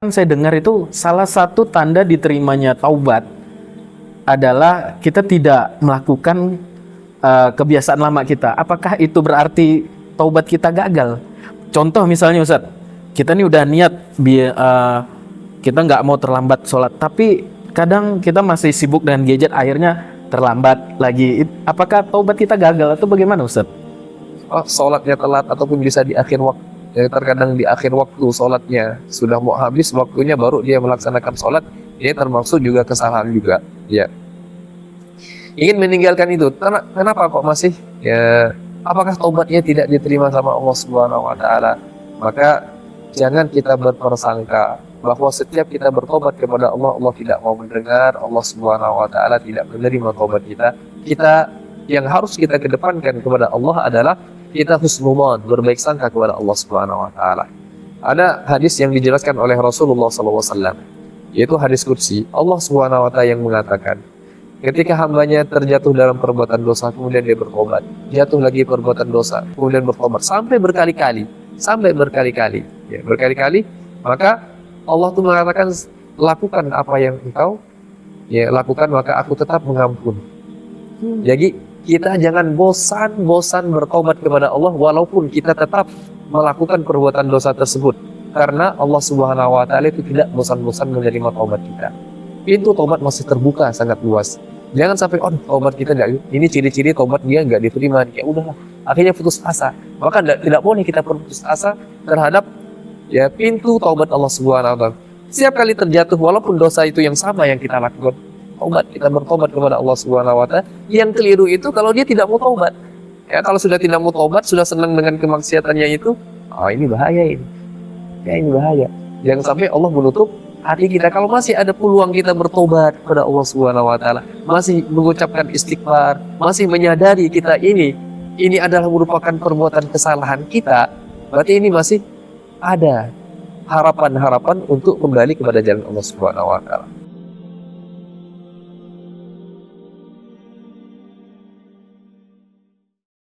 Saya dengar itu salah satu tanda diterimanya taubat adalah kita tidak melakukan kebiasaan lama kita. Apakah itu berarti taubat kita gagal? Contoh misalnya Ustaz, kita nih udah niat kita nggak mau terlambat sholat, tapi kadang kita masih sibuk dengan gadget, akhirnya terlambat lagi. Apakah taubat kita gagal atau bagaimana Ustaz? Oh, sholatnya telat ataupun bisa di akhir waktu. Ya, terkadang di akhir waktu sholatnya sudah mau habis waktunya baru dia melaksanakan sholat, ini termasuk juga kesalahan juga. Ya, ingin meninggalkan itu. Kenapa kok masih? Ya, apakah taubatnya tidak diterima sama Allah Subhanahu Wa Taala? Maka jangan kita berprasangka bahwa setiap kita bertobat kepada Allah, Allah tidak mau mendengar, Allah Subhanahu Wa Taala tidak menerima taubat kita. Yang harus kita kedepankan kepada Allah adalah kita husnudzon, berbaik sangka kepada Allah Subhanahu Wa Taala. Ada hadis yang dijelaskan oleh Rasulullah SAW, yaitu hadis qudsi. Allah Subhanahu Wa Taala yang mengatakan, ketika hambanya terjatuh dalam perbuatan dosa, kemudian dia bertobat, jatuh lagi perbuatan dosa, kemudian bertobat, sampai berkali-kali, ya, berkali-kali, maka Allah tuh mengatakan, lakukan apa yang engkau lakukan, maka aku tetap mengampuni. Jadi kita jangan bosan-bosan bertobat kepada Allah walaupun kita tetap melakukan perbuatan dosa tersebut, karena Allah Subhanahu Wa Taala itu tidak bosan-bosan menerima taubat kita. Pintu taubat masih terbuka sangat luas. Jangan sampai taubat kita tidak, ini ciri-ciri taubat dia nggak diterima, ya udah akhirnya putus asa. Maka tidak boleh kita putus asa terhadap pintu taubat Allah Subhanahu Wa Taala. Setiap kali terjatuh walaupun dosa itu yang sama yang kita lakukan, kita bertobat kepada Allah Subhanahu Wa Taala. Yang keliru itu kalau dia tidak mau taubat. Ya, kalau sudah tidak mau taubat, sudah senang dengan kemaksiatannya itu, ini bahaya ini. Ya, ini bahaya. Jangan sampai Allah menutup hati kita. Kalau masih ada peluang kita bertobat kepada Allah Subhanahu Wa Taala, masih mengucapkan istighfar, masih menyadari kita ini adalah merupakan perbuatan kesalahan kita, berarti ini masih ada harapan-harapan untuk kembali kepada jalan Allah Subhanahu Wa Taala.